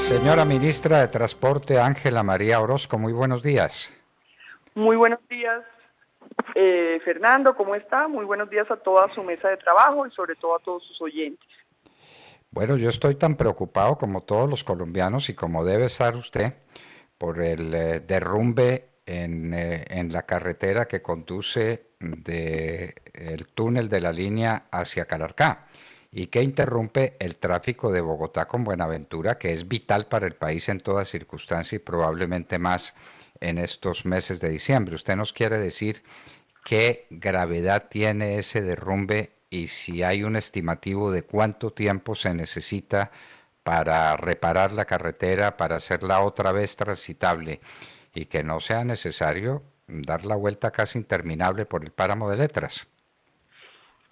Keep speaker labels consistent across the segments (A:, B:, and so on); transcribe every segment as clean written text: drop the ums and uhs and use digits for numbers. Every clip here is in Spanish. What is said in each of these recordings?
A: Señora Ministra de Transporte Ángela María Orozco, muy buenos días.
B: Muy buenos días, Fernando, ¿cómo está? Muy buenos días a toda su mesa de trabajo y sobre todo a todos sus oyentes.
A: Bueno, yo estoy tan preocupado como todos los colombianos y como debe estar usted por el derrumbe en la carretera que conduce del túnel de la línea hacia Calarcá y que interrumpe el tráfico de Bogotá con Buenaventura, que es vital para el país en toda circunstancia y probablemente más en estos meses de diciembre. ¿Usted nos quiere decir qué gravedad tiene ese derrumbe y si hay un estimativo de cuánto tiempo se necesita para reparar la carretera, para hacerla otra vez transitable y que no sea necesario dar la vuelta casi interminable por el páramo de Letras?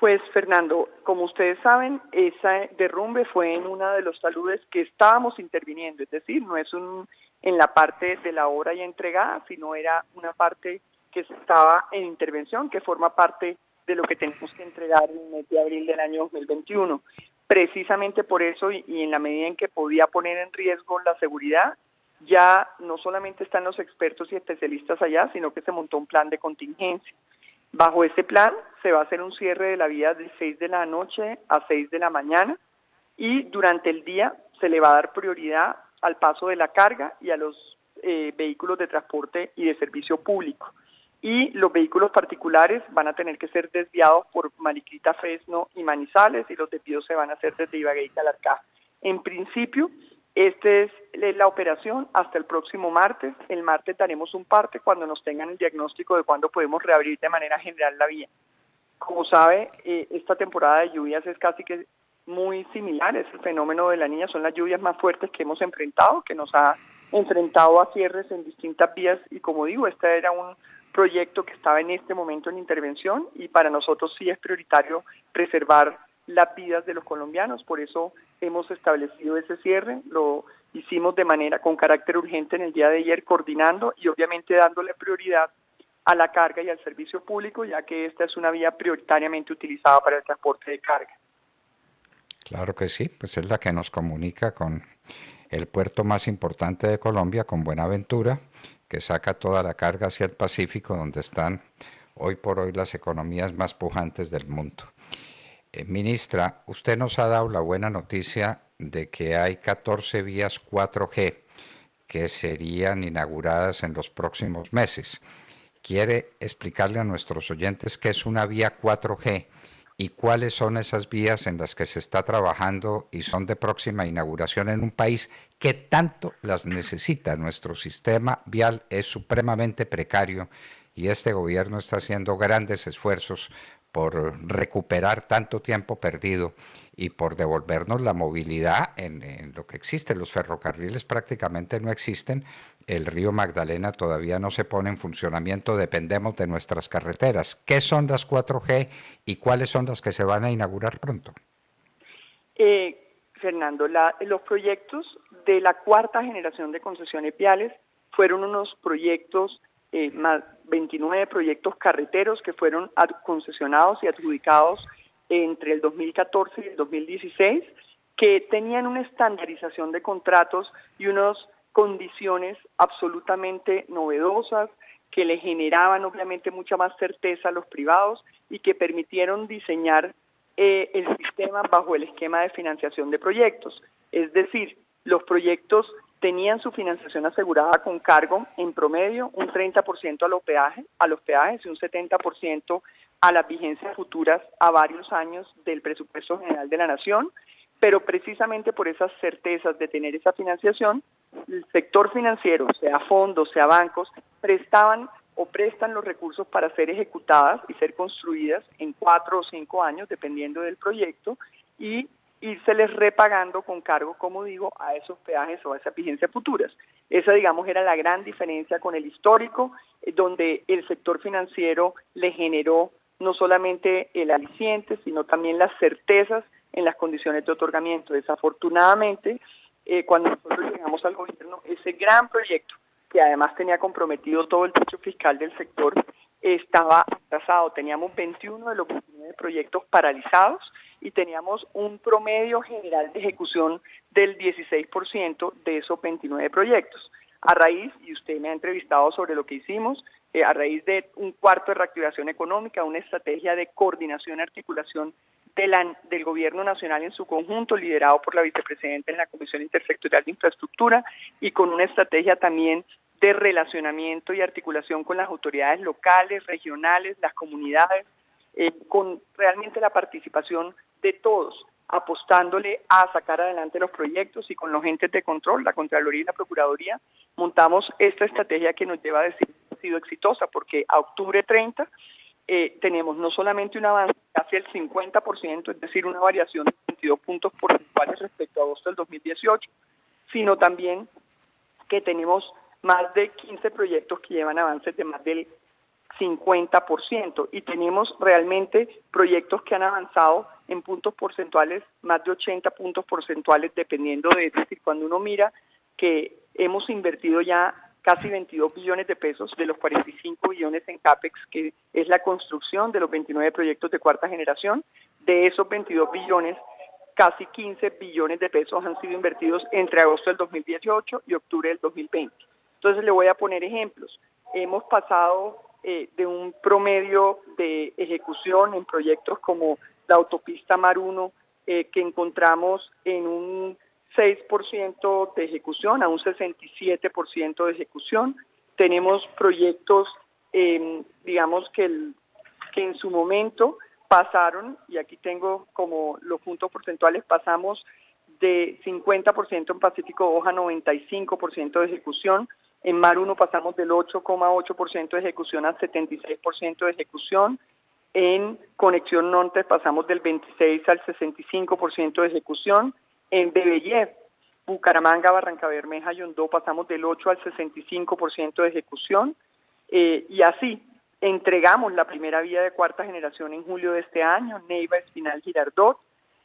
B: Pues Fernando, como ustedes saben, ese derrumbe fue en uno de los taludes que estábamos interviniendo, es decir, no es en la parte de la obra ya entregada, sino era una parte que estaba en intervención, que forma parte de lo que tenemos que entregar en el mes de abril del año 2021. Precisamente por eso y en la medida en que podía poner en riesgo la seguridad, ya no solamente están los expertos y especialistas allá, sino que se montó un plan de contingencia. Bajo este plan se va a hacer un cierre de la vía de 6 de la noche a 6 de la mañana y durante el día se le va a dar prioridad al paso de la carga y a los vehículos de transporte y de servicio público. Y los vehículos particulares van a tener que ser desviados por Mariquita, Fresno y Manizales y los desvíos se van a hacer desde Ibagué y Calarcá. En principio, esta es la operación hasta el próximo martes. El martes daremos un parte cuando nos tengan el diagnóstico de cuándo podemos reabrir de manera general la vía. Como sabe, esta temporada de lluvias es casi que muy similar, es el fenómeno de la Niña, son las lluvias más fuertes que hemos enfrentado, que nos ha enfrentado a cierres en distintas vías y como digo, este era un proyecto que estaba en este momento en intervención y para nosotros sí es prioritario preservar las vidas de los colombianos, por eso hemos establecido ese cierre, lo hicimos de manera con carácter urgente en el día de ayer coordinando y obviamente dándole prioridad a la carga y al servicio público, ya que esta es una vía prioritariamente utilizada para el transporte de carga.
A: Claro que sí, pues es la que nos comunica con el puerto más importante de Colombia, con Buenaventura, que saca toda la carga hacia el Pacífico, donde están hoy por hoy las economías más pujantes del mundo. Ministra, usted nos ha dado la buena noticia de que hay 14 vías 4G que serían inauguradas en los próximos meses. ¿Quiere explicarle a nuestros oyentes qué es una vía 4G y cuáles son esas vías en las que se está trabajando y son de próxima inauguración en un país que tanto las necesita? Nuestro sistema vial es supremamente precario y este gobierno está haciendo grandes esfuerzos por recuperar tanto tiempo perdido y por devolvernos la movilidad en lo que existe. Los ferrocarriles prácticamente no existen, el río Magdalena todavía no se pone en funcionamiento, dependemos de nuestras carreteras. ¿Qué son las 4G y cuáles son las que se van a inaugurar pronto?
B: Fernando, los proyectos de la cuarta generación de concesiones viales fueron unos proyectos, más 29 proyectos carreteros que fueron concesionados y adjudicados entre el 2014 y el 2016, que tenían una estandarización de contratos y unas condiciones absolutamente novedosas que le generaban obviamente mucha más certeza a los privados y que permitieron diseñar el sistema bajo el esquema de financiación de proyectos. Es decir, los proyectos tenían su financiación asegurada con cargo en promedio un 30% a los peajes y un 70% a las vigencias futuras a varios años del presupuesto general de la Nación, pero precisamente por esas certezas de tener esa financiación, el sector financiero, sea fondos, sea bancos, prestaban o prestan los recursos para ser ejecutadas y ser construidas en 4 o 5 años, dependiendo del proyecto, y irseles repagando con cargo, como digo, a esos peajes o a esas vigencias futuras. Esa, digamos, era la gran diferencia con el histórico, donde el sector financiero le generó no solamente el aliciente, sino también las certezas en las condiciones de otorgamiento. Desafortunadamente, cuando nosotros llegamos al gobierno, ese gran proyecto, que además tenía comprometido todo el techo fiscal del sector, estaba atrasado. Teníamos 21 de los 29 proyectos paralizados y teníamos un promedio general de ejecución del 16% de esos 29 proyectos. A raíz, y usted me ha entrevistado sobre lo que hicimos, a raíz de un cuarto de reactivación económica, una estrategia de coordinación y articulación del Gobierno Nacional en su conjunto, liderado por la vicepresidenta en la Comisión Intersectorial de Infraestructura, y con una estrategia también de relacionamiento y articulación con las autoridades locales, regionales, las comunidades, con realmente la participación de todos, apostándole a sacar adelante los proyectos, y con los entes de control, la Contraloría y la Procuraduría, montamos esta estrategia que nos lleva a decir que ha sido exitosa, porque a octubre 30 tenemos no solamente un avance casi el 50%, es decir, una variación de 22 puntos porcentuales respecto a agosto del 2018, sino también que tenemos más de 15 proyectos que llevan avances de más del 50%, y tenemos realmente proyectos que han avanzado en puntos porcentuales, más de 80 puntos porcentuales, dependiendo de, es decir, cuando uno mira que hemos invertido ya casi 22 billones de pesos de los 45 billones en CAPEX, que es la construcción de los 29 proyectos de cuarta generación. De esos 22 billones, casi 15 billones de pesos han sido invertidos entre agosto del 2018 y octubre del 2020. Entonces le voy a poner ejemplos. Hemos pasado de un promedio de ejecución en proyectos como la autopista Mar 1, que encontramos en un 6% de ejecución a un 67% de ejecución. Tenemos proyectos, digamos que en su momento pasaron, y aquí tengo como los puntos porcentuales, pasamos de 50% en Pacífico 2 a 95% de ejecución. En Mar 1 pasamos del 8,8% de ejecución al 76% de ejecución. En Conexión Norte pasamos del 26 al 65% de ejecución. En Bebellev, Bucaramanga, Barranca Bermeja, Yondó, pasamos del 8 al 65% de ejecución, y así entregamos la primera vía de cuarta generación en julio de este año, Neiva, Espinal, Girardot,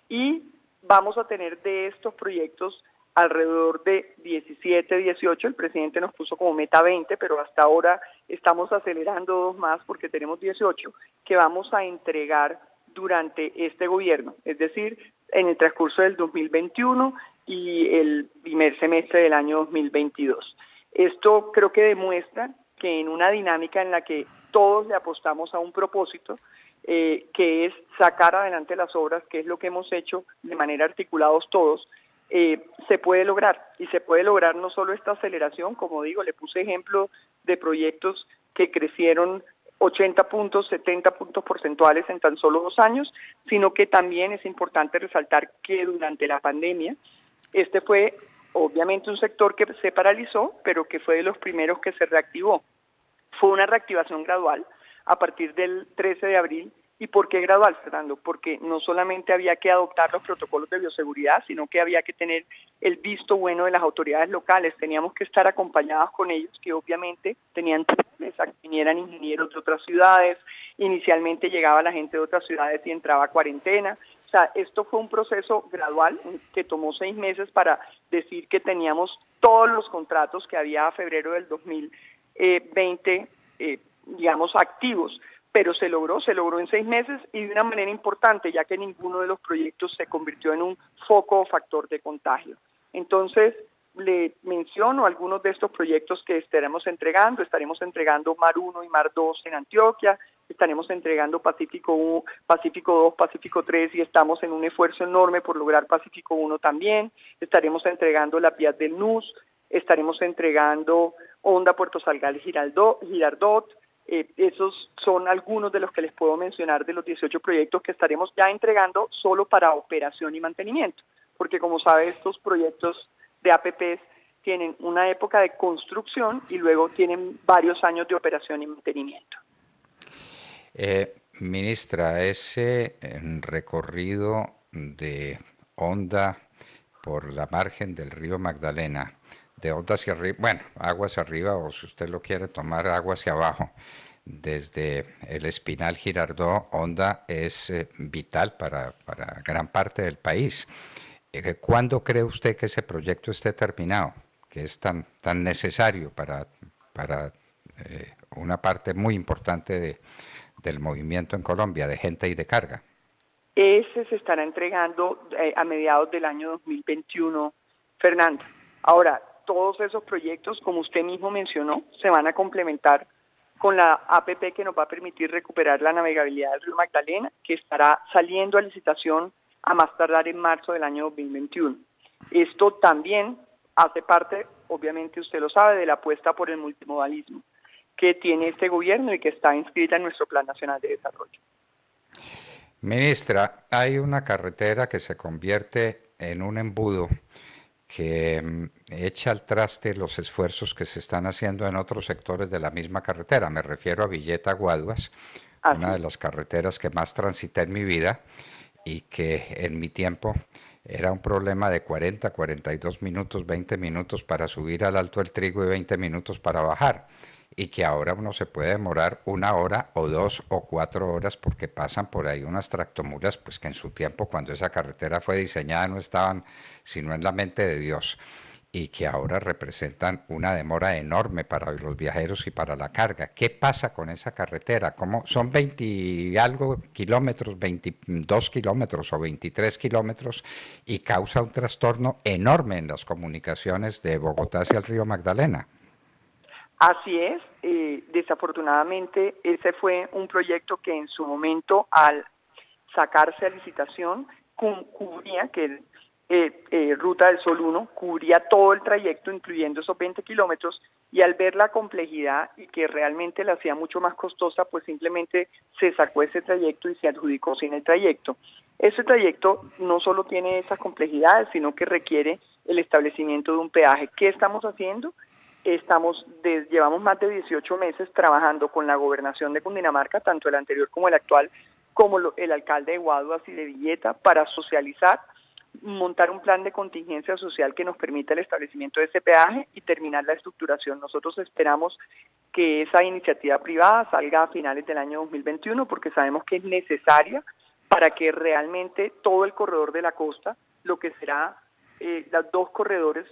B: y vamos a tener de estos proyectos alrededor de 17, 18, el presidente nos puso como meta 20, pero hasta ahora estamos acelerando 2 más porque tenemos 18, que vamos a entregar durante este gobierno, es decir, en el transcurso del 2021 y el primer semestre del año 2022. Esto creo que demuestra que en una dinámica en la que todos le apostamos a un propósito, que es sacar adelante las obras, que es lo que hemos hecho de manera articulados todos, se puede lograr, y se puede lograr no solo esta aceleración, como digo, le puse ejemplo de proyectos que crecieron 80 puntos, 70 puntos porcentuales en tan solo 2 años, sino que también es importante resaltar que durante la pandemia, este fue obviamente un sector que se paralizó, pero que fue de los primeros que se reactivó. Fue una reactivación gradual a partir del 13 de abril. ¿Y por qué gradual, Fernando? Porque no solamente había que adoptar los protocolos de bioseguridad, sino que había que tener el visto bueno de las autoridades locales. Teníamos que estar acompañados con ellos, que obviamente tenían turnos, vinieran ingenieros de otras ciudades. Inicialmente llegaba la gente de otras ciudades y entraba a cuarentena. O sea, esto fue un proceso gradual que tomó 6 meses para decir que teníamos todos los contratos que había a febrero del 2020, digamos, activos. Pero se logró en 6 meses y de una manera importante, ya que ninguno de los proyectos se convirtió en un foco o factor de contagio. Entonces, le menciono algunos de estos proyectos que estaremos entregando Mar 1 y Mar 2 en Antioquia, estaremos entregando Pacífico 1, Pacífico 2, Pacífico 3, y estamos en un esfuerzo enorme por lograr Pacífico 1 también. Estaremos entregando las vías del NUS, estaremos entregando Honda Puerto Salgal Girardot. Esos son algunos de los que les puedo mencionar de los 18 proyectos que estaremos ya entregando solo para operación y mantenimiento, porque como sabe, estos proyectos de APPs tienen una época de construcción y luego tienen varios años de operación y mantenimiento.
A: Ministra, ese recorrido de Honda por la margen del río Magdalena, de Honda hacia arriba, bueno, agua hacia arriba, o si usted lo quiere tomar, agua hacia abajo, desde el Espinal Girardot, Honda es vital para gran parte del país. ¿Cuándo cree usted que ese proyecto esté terminado, que es tan necesario para una parte muy importante del movimiento en Colombia, de gente y de carga.
B: Ese se estará entregando a mediados del año 2021, Fernando. Ahora, todos esos proyectos, como usted mismo mencionó, se van a complementar con la APP que nos va a permitir recuperar la navegabilidad del río Magdalena, que estará saliendo a licitación a más tardar en marzo del año 2021. Esto también hace parte, obviamente usted lo sabe, de la apuesta por el multimodalismo que tiene este gobierno y que está inscrita en nuestro Plan Nacional de Desarrollo.
A: Ministra, hay una carretera que se convierte en un embudo que echa al traste los esfuerzos que se están haciendo en otros sectores de la misma carretera. Me refiero a Villeta-Guaduas, una de las carreteras que más transité en mi vida y que en mi tiempo era un problema de 40, 42 minutos, 20 minutos para subir al Alto del Trigo y 20 minutos para bajar. Y que ahora uno se puede demorar 1 hora o 2 o 4 horas porque pasan por ahí unas tractomulas, pues que en su tiempo, cuando esa carretera fue diseñada, no estaban sino en la mente de Dios, y que ahora representan una demora enorme para los viajeros y para la carga. ¿Qué pasa con esa carretera? ¿Cómo? Son 20 y algo kilómetros, 22 kilómetros o 23 kilómetros, y causa un trastorno enorme en las comunicaciones de Bogotá hacia el río Magdalena.
B: Así es, desafortunadamente ese fue un proyecto que en su momento, al sacarse a licitación, cubría, que Ruta del Sol 1 cubría todo el trayecto, incluyendo esos 20 kilómetros, y al ver la complejidad y que realmente la hacía mucho más costosa, pues simplemente se sacó ese trayecto y se adjudicó sin el trayecto. Ese trayecto no solo tiene esas complejidades, sino que requiere el establecimiento de un peaje. ¿Qué estamos haciendo? Llevamos más de 18 meses trabajando con la gobernación de Cundinamarca, tanto el anterior como el actual, como el alcalde de Guaduas y de Villeta, para socializar, montar un plan de contingencia social que nos permita el establecimiento de ese peaje y terminar la estructuración. Nosotros esperamos que esa iniciativa privada salga a finales del año 2021 porque sabemos que es necesaria para que realmente todo el corredor de la costa, lo que será los 2 corredores,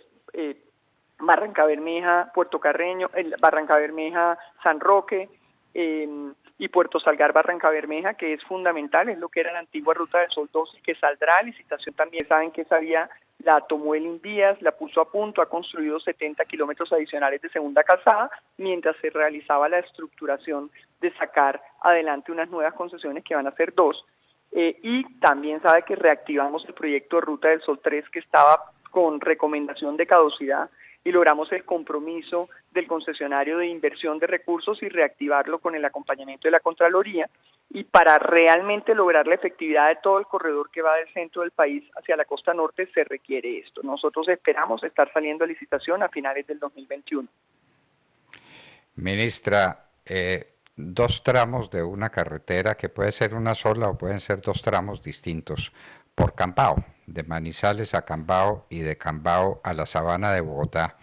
B: Barranca Bermeja, Puerto Carreño, Barranca Bermeja, San Roque y Puerto Salgar, Barranca Bermeja, que es fundamental, es lo que era la antigua Ruta del Sol 2 y que saldrá a licitación también. Saben que esa vía la tomó el Invías, la puso a punto, ha construido 70 kilómetros adicionales de segunda calzada, mientras se realizaba la estructuración de sacar adelante unas nuevas concesiones que van a ser 2. Y también sabe que reactivamos el proyecto de Ruta del Sol 3 que estaba con recomendación de caducidad, y logramos el compromiso del concesionario de inversión de recursos y reactivarlo con el acompañamiento de la Contraloría, y para realmente lograr la efectividad de todo el corredor que va del centro del país hacia la costa norte se requiere esto. Nosotros esperamos estar saliendo a licitación a finales del 2021.
A: Ministra, 2 tramos de una carretera que puede ser una sola o pueden ser 2 tramos distintos por Cambao, de Manizales a Cambao y de Cambao a la Sabana de Bogotá,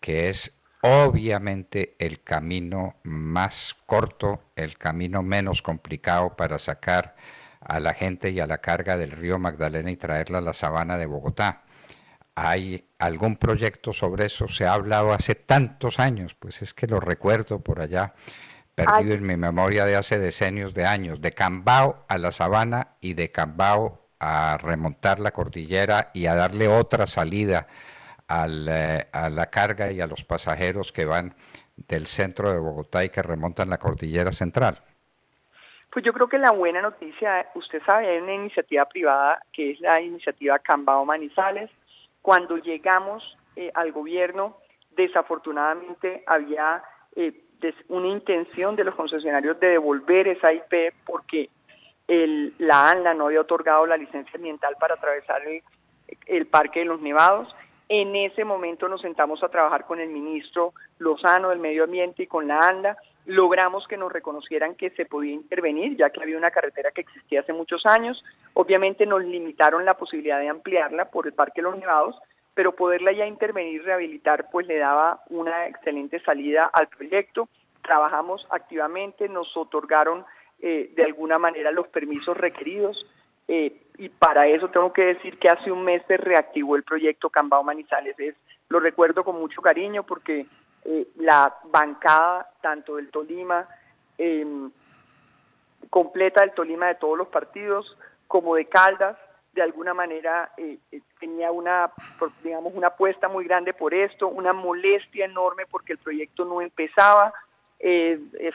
A: que es obviamente el camino más corto, el camino menos complicado para sacar a la gente y a la carga del río Magdalena y traerla a la Sabana de Bogotá. ¿Hay algún proyecto sobre eso? Se ha hablado hace tantos años, pues es que lo recuerdo por allá, perdido en mi memoria de hace decenios de años, de Cambao a la Sabana y de Cambao a remontar la cordillera y a darle otra salida a la carga y a los pasajeros que van del centro de Bogotá y que remontan la cordillera central.
B: Pues yo creo que la buena noticia, usted sabe, hay una iniciativa privada que es la iniciativa Cambao Manizales. Cuando llegamos al gobierno, desafortunadamente había una intención de los concesionarios de devolver esa IP porque la ANLA no había otorgado la licencia ambiental para atravesar el Parque de los Nevados. En ese momento nos sentamos a trabajar con el ministro Lozano del Medio Ambiente y con la ANLA. Logramos que nos reconocieran que se podía intervenir, ya que había una carretera que existía hace muchos años. Obviamente nos limitaron la posibilidad de ampliarla por el Parque de los Nevados, pero poderla ya intervenir y rehabilitar pues le daba una excelente salida al proyecto. Trabajamos activamente, nos otorgaron de alguna manera los permisos requeridos y para eso tengo que decir que hace un mes se reactivó el proyecto Cambao Manizales. Lo recuerdo con mucho cariño porque la bancada tanto del Tolima, completa del Tolima de todos los partidos, como de Caldas, de alguna manera tenía una apuesta muy grande por esto, una molestia enorme porque el proyecto no empezaba,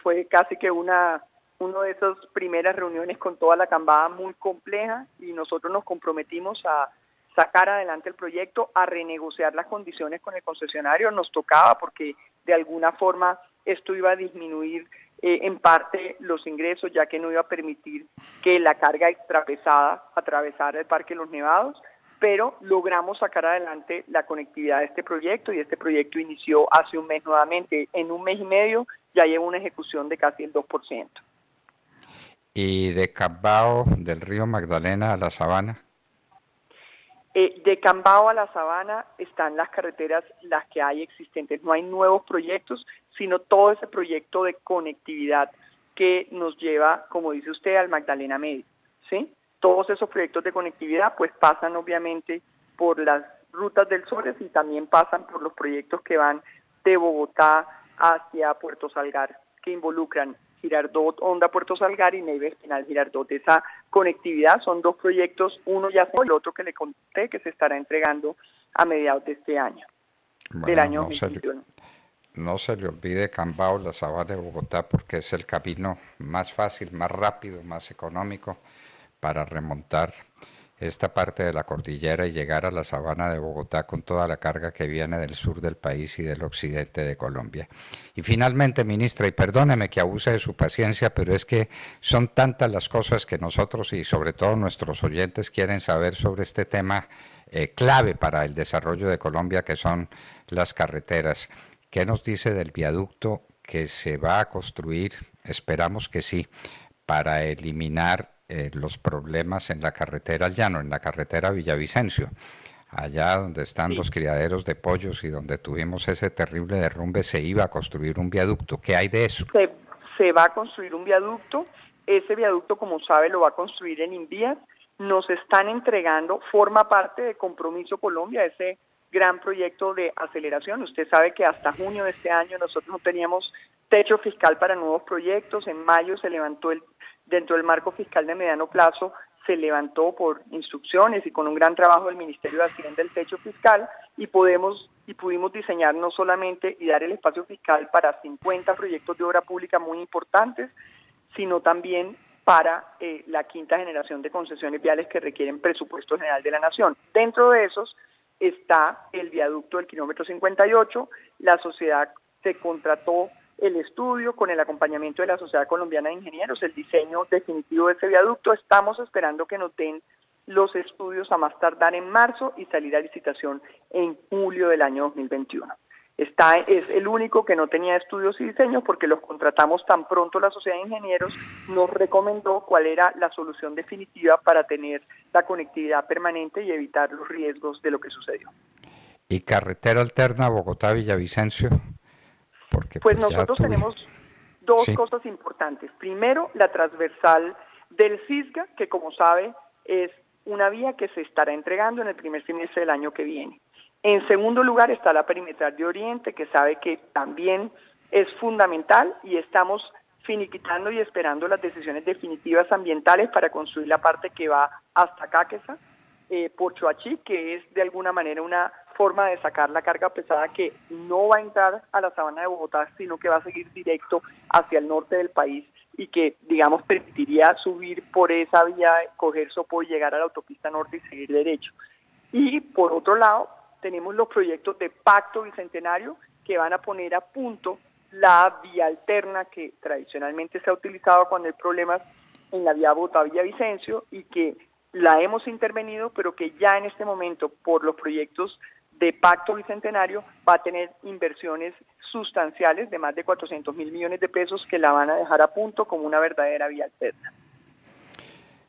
B: fue casi que una de esas primeras reuniones con toda la cambada muy compleja y nosotros nos comprometimos a sacar adelante el proyecto, a renegociar las condiciones con el concesionario, nos tocaba porque de alguna forma esto iba a disminuir en parte los ingresos, ya que no iba a permitir que la carga extrapesada atravesara el Parque Los Nevados, pero logramos sacar adelante la conectividad de este proyecto y este proyecto inició hace un mes nuevamente. En un mes y medio ya lleva una ejecución de casi el 2%.
A: ¿Y de Cambao, del río Magdalena a la Sabana?
B: De Cambao a la Sabana están las carreteras, las que hay existentes. No hay nuevos proyectos, sino todo ese proyecto de conectividad que nos lleva, como dice usted, al Magdalena Medio, ¿sí? Todos esos proyectos de conectividad pues pasan obviamente por las rutas del Sores y también pasan por los proyectos que van de Bogotá hacia Puerto Salgar, que involucran Girardot, Honda, Puerto Salgar y Neiva Espinal, Girardot. Esa conectividad son dos proyectos, uno ya fue, el otro que le conté que se estará entregando a mediados de este año,
A: bueno,
B: del año 2021.
A: No se le olvide Cambao, la Sabana de Bogotá, porque es el camino más fácil, más rápido, más económico para remontar esta parte de la cordillera y llegar a la Sabana de Bogotá con toda la carga que viene del sur del país y del occidente de Colombia. Y finalmente, ministra, y perdóneme que abuse de su paciencia, pero es que son tantas las cosas que nosotros y sobre todo nuestros oyentes quieren saber sobre este tema clave para el desarrollo de Colombia, que son las carreteras. ¿Qué nos dice del viaducto que se va a construir? Esperamos que sí, para eliminar los problemas en la carretera al llano, en la carretera Villavicencio, allá donde están los criaderos de pollos y donde tuvimos ese terrible derrumbe, se iba a construir un viaducto. ¿Qué hay de eso?
B: Se va a construir un viaducto. Ese viaducto, como sabe, lo va a construir en Invías. Nos están entregando, forma parte de Compromiso Colombia, ese gran proyecto de aceleración. Usted sabe que hasta junio de este año nosotros no teníamos techo fiscal para nuevos proyectos. En mayo se levantó dentro del marco fiscal de mediano plazo, se levantó por instrucciones y con un gran trabajo del Ministerio de Hacienda el techo fiscal y pudimos diseñar no solamente y dar el espacio fiscal para 50 proyectos de obra pública muy importantes, sino también para la quinta generación de concesiones viales que requieren presupuesto general de la Nación. Dentro de esos está el viaducto del kilómetro 58, la sociedad se contrató el estudio con el acompañamiento de la Sociedad Colombiana de Ingenieros, el diseño definitivo de ese viaducto. Estamos esperando que nos den los estudios a más tardar en marzo y salir a licitación en julio del año 2021. Es el único que no tenía estudios y diseños porque los contratamos tan pronto la Sociedad de Ingenieros nos recomendó cuál era la solución definitiva para tener la conectividad permanente y evitar los riesgos de lo que sucedió.
A: ¿Y carretera alterna Bogotá-Villavicencio? Porque
B: pues nosotros tenemos dos cosas importantes. Primero, la transversal del Cisga, que como sabe es una vía que se estará entregando en el primer semestre del año que viene. En segundo lugar está la perimetral de Oriente, que sabe que también es fundamental y estamos finiquitando y esperando las decisiones definitivas ambientales para construir la parte que va hasta Cáqueza, por Choachí, que es de alguna manera una forma de sacar la carga pesada que no va a entrar a la Sabana de Bogotá, sino que va a seguir directo hacia el norte del país y que, digamos, permitiría subir por esa vía, coger Sopó y llegar a la autopista norte y seguir derecho. Y por otro lado, tenemos los proyectos de Pacto Bicentenario que van a poner a punto la vía alterna que tradicionalmente se ha utilizado cuando hay problemas en la vía Bogotá-Villavicencio y que la hemos intervenido, pero que ya en este momento, por los proyectos de Pacto Bicentenario, va a tener inversiones sustanciales de más de 400.000 millones de pesos que la van a dejar a punto como una verdadera vía alterna.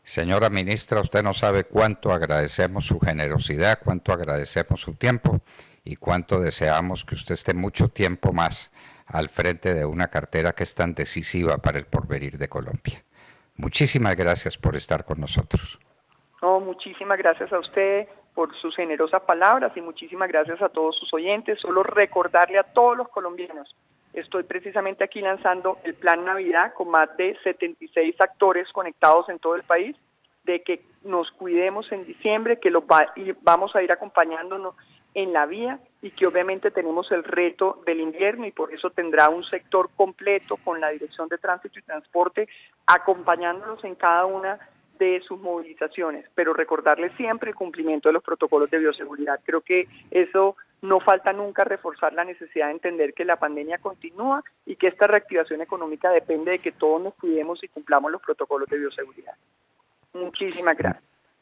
A: Señora ministra, usted no sabe cuánto agradecemos su generosidad, cuánto agradecemos su tiempo y cuánto deseamos que usted esté mucho tiempo más al frente de una cartera que es tan decisiva para el porvenir de Colombia. Muchísimas gracias por estar con nosotros.
B: No, muchísimas gracias a usted, por sus generosas palabras y muchísimas gracias a todos sus oyentes. Solo recordarle a todos los colombianos, estoy precisamente aquí lanzando el Plan Navidad con más de 76 actores conectados en todo el país, de que nos cuidemos en diciembre, que vamos a ir acompañándonos en la vía y que obviamente tenemos el reto del invierno y por eso tendrá un sector completo con la Dirección de Tránsito y Transporte acompañándonos en cada una de sus movilizaciones, pero recordarles siempre el cumplimiento de los protocolos de bioseguridad. Creo que eso no falta nunca reforzar la necesidad de entender que la pandemia continúa y que esta reactivación económica depende de que todos nos cuidemos y cumplamos los protocolos de bioseguridad. Muchísimas gracias.